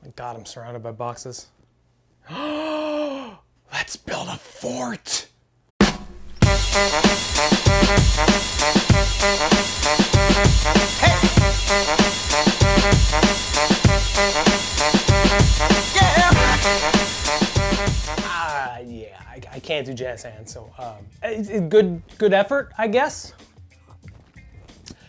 My God, I'm surrounded by boxes. Let's build a fort. I can't do jazz hands, so good effort, I guess.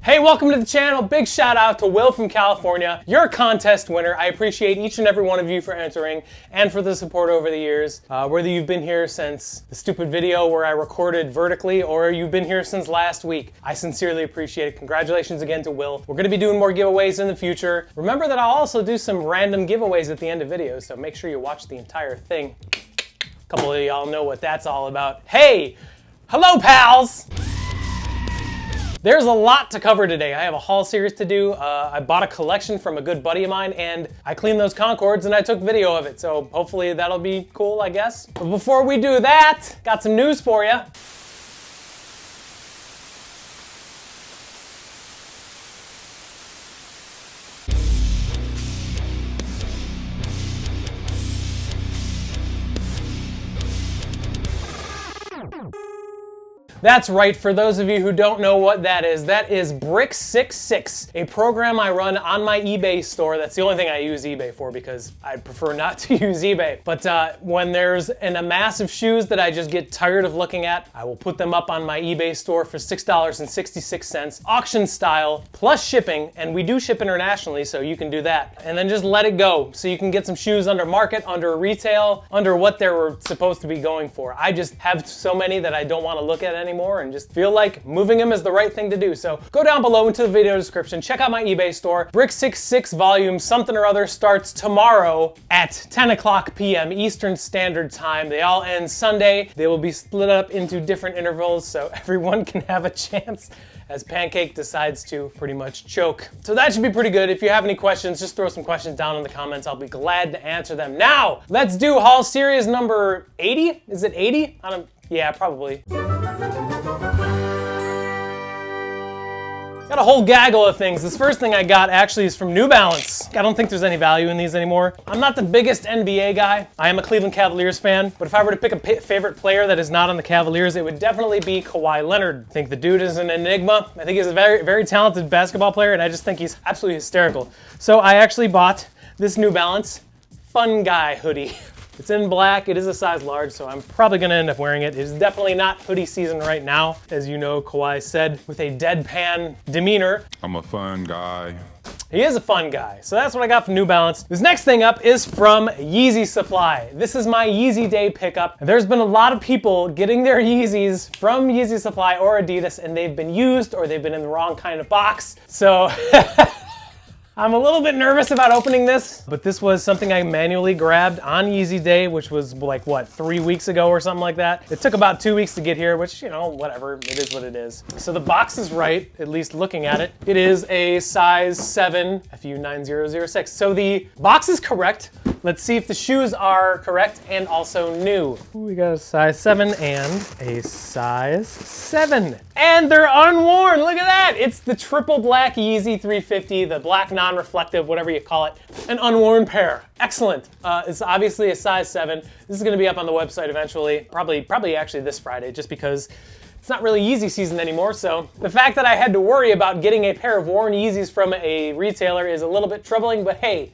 Hey, welcome to the channel. Big shout out to Will from California. You're a contest winner. I appreciate each and every one of you for entering and for the support over the years. Whether you've been here since the stupid video where I recorded vertically or you've been here since last week, I sincerely appreciate it. Congratulations again to Will. We're gonna be doing more giveaways in the future. Remember that I'll also do some random giveaways at the end of videos, so make sure you watch the entire thing. A couple of y'all know what that's all about. Hey, hello pals! There's a lot to cover today. I have a haul series to do. I bought a collection from a good buddy of mine and I cleaned those Concords and I took video of it. So hopefully that'll be cool, I guess. But before we do that, got some news for you. That's right, for those of you who don't know what that is Brick66, a program I run on my eBay store. That's the only thing I use eBay for because I prefer not to use eBay. But when there's a mass of shoes that I just get tired of looking at, I will put them up on my eBay store for $6.66, auction style, plus shipping, and we do ship internationally, so you can do that. And then just let it go, so you can get some shoes under market, under retail, under what they were supposed to be going for. I just have so many that I don't want to look at anymore and just feel like moving them is the right thing to do. So go down below into the video description, check out my eBay store. Brick66 volume something or other starts tomorrow at 10 o'clock p.m. Eastern Standard Time. They all end Sunday. They will be split up into different intervals so everyone can have a chance as Pancake decides to pretty much choke. So that should be pretty good. If you have any questions, just throw some questions down in the comments. I'll be glad to answer them. Now, let's do haul series number 80? Is it 80? Yeah, probably. Got a whole gaggle of things. This first thing I got actually is from New Balance. I don't think there's any value in these anymore. I'm not the biggest NBA guy. I am a Cleveland Cavaliers fan, but if I were to pick a favorite player that is not on the Cavaliers, it would definitely be Kawhi Leonard. I think the dude is an enigma. I think he's a very, very talented basketball player, and I just think he's absolutely hysterical. So I actually bought this New Balance Fun Guy hoodie. It's in black, it is a size large, so I'm probably gonna end up wearing it. It is definitely not hoodie season right now. As you know, Kawhi said with a deadpan demeanor, I'm a fun guy. He is a fun guy. So that's what I got from New Balance. This next thing up is from Yeezy Supply. This is my Yeezy Day pickup. There's been a lot of people getting their Yeezys from Yeezy Supply or Adidas, and they've been used or they've been in the wrong kind of box. So I'm a little bit nervous about opening this, but this was something I manually grabbed on Yeezy Day, which was like, what, 3 weeks ago or something like that. It took about 2 weeks to get here, which, you know, whatever, it is what it is. So the box is right, at least looking at it. It is a size 7 FU9006. So the box is correct. Let's see if the shoes are correct and also new. We got a size 7 and a size 7. And they're unworn, look at that! It's the triple black Yeezy 350, the black non-reflective, whatever you call it, an unworn pair. Excellent. It's obviously a size 7. This is gonna be up on the website eventually, probably actually this Friday, just because it's not really Yeezy season anymore, so the fact that I had to worry about getting a pair of worn Yeezys from a retailer is a little bit troubling, but hey,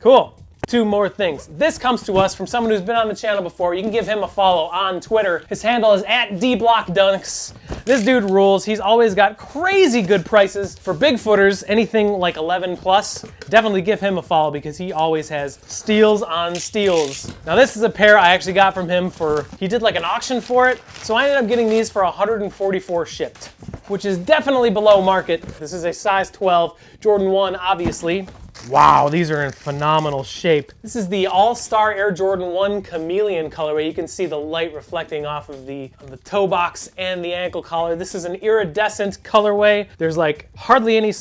cool. 2 more things. This comes to us from someone who's been on the channel before. You can give him a follow on Twitter. His handle is @dblockdunks. This dude rules. He's always got crazy good prices for Bigfooters, anything like 11 plus. Definitely give him a follow because he always has steals on steals. Now this is a pair I actually got from him he did like an auction for it. So I ended up getting these for 144 shipped, which is definitely below market. This is a size 12, Jordan 1, obviously. Wow, these are in phenomenal shape. This is the All-Star Air Jordan 1 Chameleon colorway. You can see the light reflecting off of the toe box and the ankle collar. This is an iridescent colorway. There's like hardly any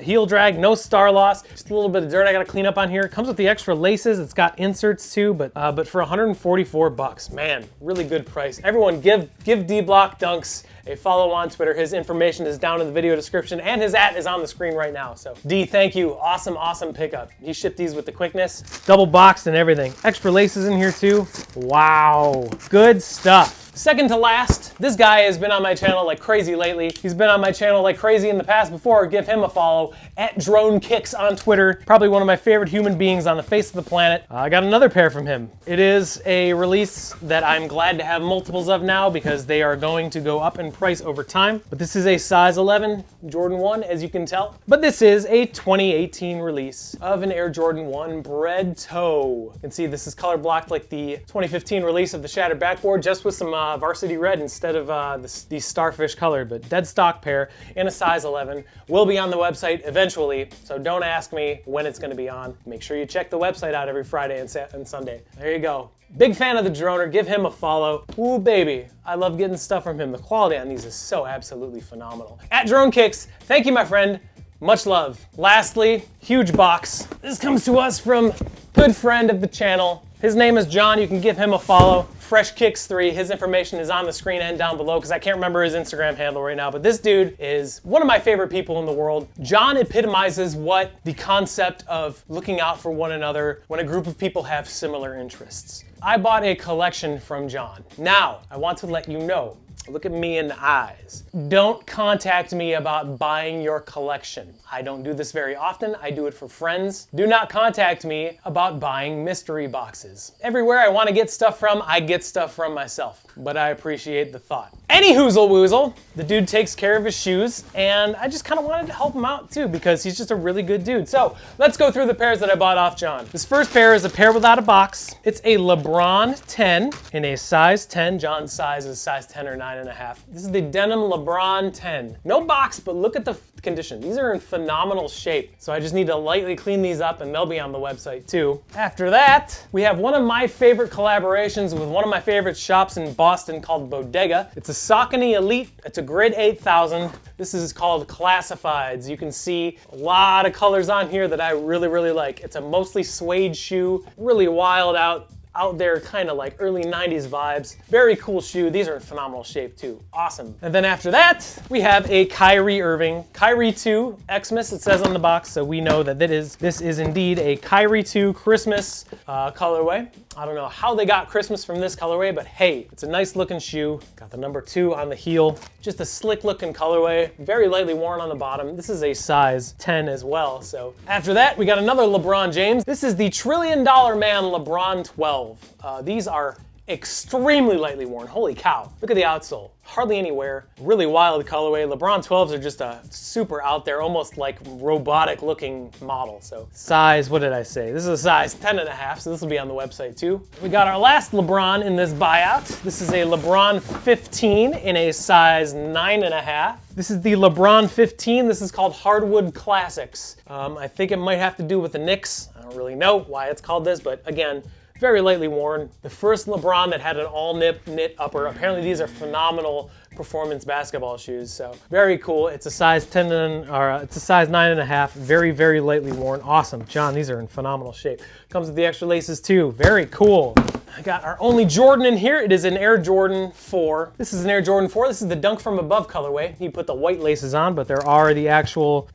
heel drag, no star loss. Just a little bit of dirt I gotta clean up on here. It comes with the extra laces. It's got inserts too, but for 144 bucks, man, really good price. Everyone give D-Block Dunks a follow on Twitter. His information is down in the video description, and his @ is on the screen right now. So D, thank you. Awesome, awesome pickup. He shipped these with the quickness. Double boxed and everything. Extra laces in here too. Wow, good stuff. Second to last, this guy has been on my channel like crazy lately. He's been on my channel like crazy in the past before. Give him a follow at Drone Kicks on Twitter. Probably one of my favorite human beings on the face of the planet. I got another pair from him. It is a release that I'm glad to have multiples of now because they are going to go up in price over time. But this is a size 11 Jordan 1, as you can tell. But this is a 2018 release of an Air Jordan 1 Bread Toe. You can see this is color blocked like the 2015 release of the Shattered Backboard, just with some varsity red instead of the starfish color, but dead stock pair in a size 11. Will be on the website eventually, so don't ask me when it's going to be on. Make sure you check the website out every Friday and Sunday. There you go. Big fan of the droner. Give him a follow. Ooh, baby. I love getting stuff from him. The quality on these is so absolutely phenomenal. At Drone Kicks, thank you, my friend. Much love. Lastly, huge box. This comes to us from good friend of the channel. His name is John. You can give him a follow. Fresh Kicks 3. His information is on the screen and down below because I can't remember his Instagram handle right now, but this dude is one of my favorite people in the world. John epitomizes what the concept of looking out for one another when a group of people have similar interests. I bought a collection from John. Now, I want to let you know, look at me in the eyes. Don't contact me about buying your collection. I don't do this very often. I do it for friends. Do not contact me about buying mystery boxes. Everywhere I want to get stuff from, I get stuff from myself, but I appreciate the thought. Any hoozle woozle, the dude takes care of his shoes, and I just kind of wanted to help him out too because he's just a really good dude. So let's go through the pairs that I bought off John. This first pair is a pair without a box. It's a LeBron 10 in a size 10. John's size is size 10 or 9.5. This is the denim LeBron 10. No box, but look at the condition. These are in phenomenal shape. So I just need to lightly clean these up and they'll be on the website too. After that, we have one of my favorite collaborations with one of my favorite shops in Boston called Bodega. It's a Saucony Elite. It's a grid 8000. This is called Classifieds. You can see a lot of colors on here that I really, really like. It's a mostly suede shoe, really wild out there, kind of like early 90s vibes. Very cool shoe. These are in phenomenal shape too. Awesome. And then after that, we have a Kyrie Irving. Kyrie 2 Xmas, it says on the box, so we know that this is indeed a Kyrie 2 Christmas colorway. I don't know how they got Christmas from this colorway, but hey, it's a nice looking shoe. Got the number 2 on the heel. Just a slick looking colorway. Very lightly worn on the bottom. This is a size 10 as well. So after that, we got another LeBron James. This is the $1 Trillion Man LeBron 12. These are extremely lightly worn. Holy cow. Look at the outsole. Hardly any wear. Really wild colorway. LeBron 12s are just a super out there, almost like robotic looking model. So size, what did I say? This is a size 10.5, so this will be on the website too. We got our last LeBron in this buyout. This is a LeBron 15 in a size 9.5. This is the LeBron 15. This is called Hardwood Classics. I think it might have to do with the Knicks. I don't really know why it's called this, but again, very lightly worn. The first LeBron that had an all knit upper. Apparently these are phenomenal performance basketball shoes. So very cool. It's a size 10 or it's a size 9.5. Very, very lightly worn. Awesome. John, these are in phenomenal shape. Comes with the extra laces too. Very cool. I got our only Jordan in here. It is an Air Jordan 4. This is an Air Jordan 4. This is the Dunk from Above colorway. You put the white laces on, but there are the actual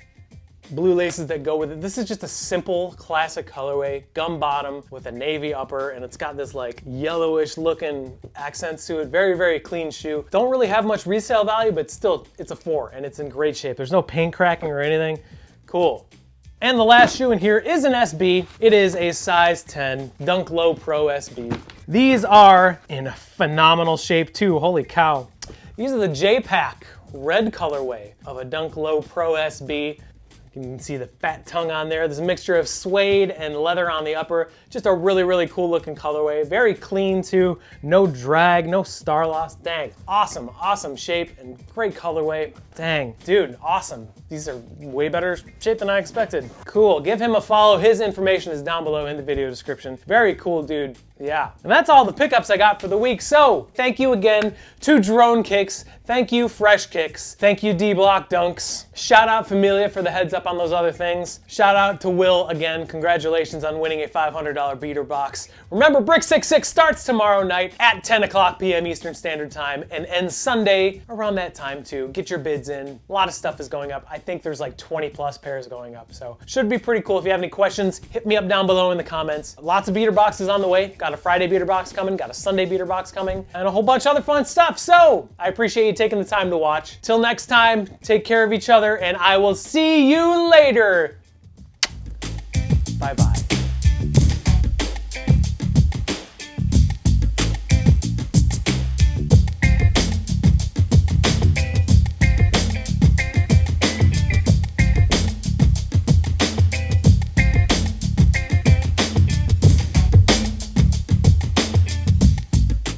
blue laces that go with it. This is just a simple classic colorway, gum bottom with a navy upper, and it's got this like yellowish looking accents to it. Very, very clean shoe. Don't really have much resale value, but still it's a 4 and it's in great shape. There's no paint cracking or anything. Cool. And the last shoe in here is an SB. It is a size 10 Dunk Low Pro SB. These are in phenomenal shape too. Holy cow. These are the J-Pack red colorway of a Dunk Low Pro SB. You can see the fat tongue on there. There's a mixture of suede and leather on the upper. Just a really, really cool looking colorway. Very clean too. No drag, no star loss. Dang, awesome, awesome shape and great colorway. Dang, dude, awesome. These are way better shape than I expected. Cool, give him a follow. His information is down below in the video description. Very cool dude. Yeah, and that's all the pickups I got for the week. So thank you again to Drone Kicks. Thank you, Fresh Kicks. Thank you, D-Block Dunks. Shout out Familia for the heads up on those other things. Shout out to Will again. Congratulations on winning a $500 beater box. Remember, Brick 66 starts tomorrow night at 10 o'clock p.m. Eastern Standard Time and ends Sunday around that time too. Get your bids in. A lot of stuff is going up. I think there's like 20 plus pairs going up, so should be pretty cool. If you have any questions, hit me up down below in the comments. Lots of beater boxes on the way. Got a Friday beater box coming, got a Sunday beater box coming, and a whole bunch of other fun stuff. So I appreciate you taking the time to watch. Till next time, take care of each other, and I will see you later. Bye-bye.